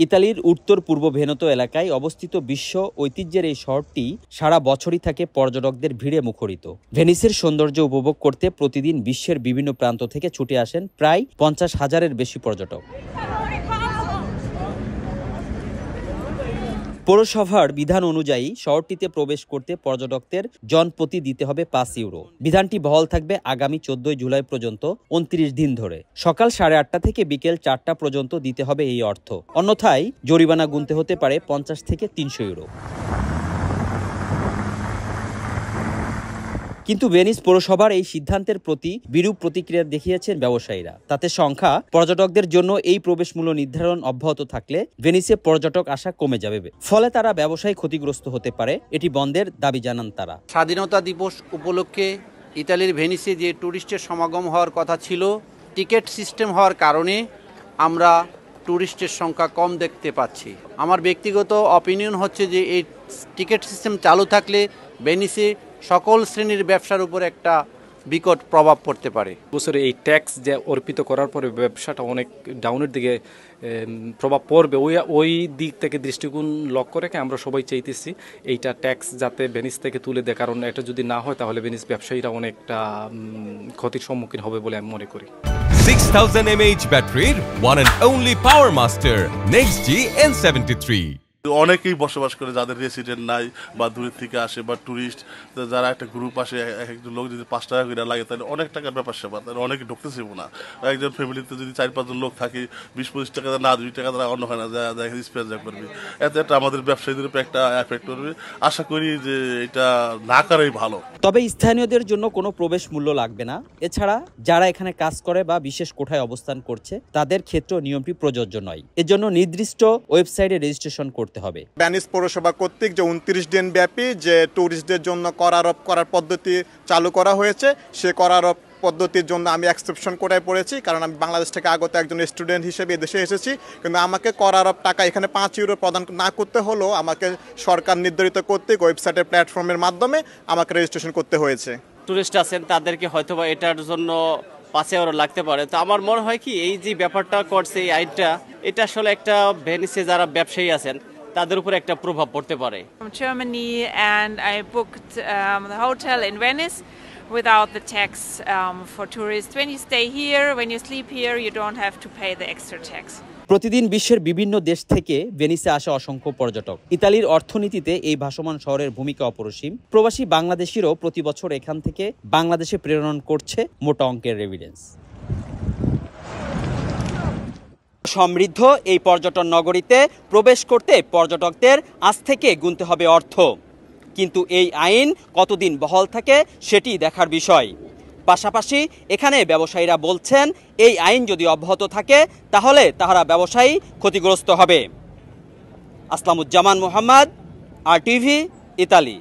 ইতালির উত্তর পূর্ব ভেনেতো এলাকায় অবস্থিত বিশ্ব ঐতিহ্যের এই শহরটি সারা বছরই থাকে পর্যটকদের ভিড়ে মুখরিত। ভেনিসের সৌন্দর্য উপভোগ করতে প্রতিদিন বিশ্বের বিভিন্ন প্রান্ত থেকে ছুটে আসেন প্রায় 50,000-এর বেশি পর্যটক। পৌরসভার বিধান অনুযায়ী শহরটিতে প্রবেশ করতে পর্যটকদের জনপ্রতি দিতে হবে 5 ইউরো। বিধানটি বহাল থাকবে আগামী 14 জুলাই পর্যন্ত 29 দিন ধরে। সকাল 8:30 থেকে বিকেল 4টা পর্যন্ত দিতে হবে এই অর্থ, অন্যথায় জরিমানা গুনতে হতে পারে 50 থেকে 300 ইউরো। কিন্তু ভেনিস পৌরসভার এই সিদ্ধান্তের প্রতি বিরূপ প্রতিক্রিয়া দেখিয়েছেন ব্যবসায়ীরা। তাতে সংখ্যা পর্যটকদের জন্য এই প্রবেশ মূল্য নির্ধারণ অব্যাহত থাকলে ভেনিসে পর্যটক আসা কমে যাবে, ফলে তারা ব্যবসায় ক্ষতিগ্রস্ত হতে পারে। এটি বন্ধের দাবি জানান তারা। স্বাধীনতা দিবস উপলক্ষে ইতালির ভেনিসে যে টুরিস্টের সমাগম হওয়ার কথা ছিল, টিকিট সিস্টেম হওয়ার কারণে আমরা টুরিস্টের সংখ্যা কম দেখতে পাচ্ছি। আমার ব্যক্তিগত অপিনিয়ন হচ্ছে যে এই টিকিট সিস্টেম চালু থাকলে ভেনিসে সকল শ্রেণীর ব্যবসার উপর একটা বিকট প্রভাব পড়তে পারে। বছরে এই ট্যাক্স যে অর্পিত করার পরে ব্যবসাটা অনেক ডাউনের দিকে প্রভাব পড়বে, ওই দিক থেকে দৃষ্টিকোণ লক্ষ্য রেখে আমরা সবাই চাইতেছি এইটা ট্যাক্স যাতে ভেনিস থেকে তুলে দেয়, কারণ এটা যদি না হয় তাহলে ভেনিস ব্যবসায়ীরা অনেকটা ক্ষতির সম্মুখীন হবে বলে আমি মনে করি। 6000 mAh ব্যাটারির one and only Power Master NextG N73। অনেকেই বসবাস করে যাদের রেসিডেন্ট নাই বা দূরের থেকে আসে বা ট্যুরিস্ট, যারা একটা গ্রুপ আসে, একজন লোক যদি 5 টাকা করে লাগে তাহলে অনেক টাকার ব্যাপার সেবা, তাহলে অনেকে ঢুকতেছে না। একজন ফ্যামিলিতে যদি 4-5 জন লোক থাকে, 20-25 টাকা না 2 টাকা তারা অন্য হয় না স্পেস যা করবে, এতে একটা আমাদের ব্যবসায়ীদের উপর একটা এফেক্ট করবে। আশা করি যে এটা না করাই ভালো। তবে স্থানীয়দের জন্য কোনো প্রবেশ মূল্য লাগবে না। এছাড়া যারা এখানে কাজ করে বা বিশেষ কোঠায় অবস্থান করছে তাদের ক্ষেত্রে নিয়মটি প্রযোজ্য নয়। এজন্য নির্দিষ্ট ওয়েবসাইটে রেজিস্ট্রেশন করতে হবে। ভেনিস পৌরসভা কর্তৃক যে 29 দিন ব্যাপী যে ট্যুরিস্টদের জন্য কর আরোপ করার পদ্ধতি চালু করা হয়েছে, সে কর আরোপ পদ্ধতির জন্য আমি এক্সেপশন কোটায় পড়েছি, কারণ আমি বাংলাদেশ থেকে আগত একজন স্টুডেন্ট হিসেবে এদেশে এসেছি। কিন্তু আমাকে কর আরোপ টাকা এখানে 5 ইউরো প্রদান না করতে হলেও আমাকে সরকার নির্ধারিত কর্তৃক ওয়েবসাইটের প্ল্যাটফর্মের মাধ্যমে আমাকে রেজিস্ট্রেশন করতে হয়েছে। টুরিস্ট আছেন তাদেরকে হয়তোবা এটার জন্য 5 ইউরো লাগতে পারে। তো আমার মনে হয় কি এই যে ব্যাপারটা করছে এই আইনটা, এটা আসলে একটা ভেনিসে যারা ব্যবসায়ী আছেন তাদের উপর একটা প্রভাব পড়তে পারে। From Germany and I booked the hotel in Venice without the tax for tourists. When you stay here, when you sleep here, you don't have to pay the extra tax. প্রতিদিন বিশ্বের বিভিন্ন দেশ থেকে ভেনিসে আসা অসংখ্য পর্যটক। ইতালির অর্থনীতিতে এই ভাসমান শহরের ভূমিকা অপরিসীম। প্রবাসী বাংলাদেশিরাও প্রতি বছর এখান থেকে বাংলাদেশে প্রেরণ করছে মোটা অঙ্কের রেভিডেন্স। সমৃদ্ধ এই পর্যটন নগরীতে প্রবেশ করতে পর্যটকদের আজ থেকে গুনতে হবে অর্থ। কিন্তু এই আইন কতদিন বহাল থাকে সেটি দেখার বিষয়। পাশাপাশি এখানে ব্যবসায়ীরা বলছেন এই আইন যদি অব্যাহত থাকে তাহলে তাহারা ব্যবসায়ী ক্ষতিগ্রস্ত হবে। আসলামুজ্জামান মোহাম্মদ, RTV, ইতালি।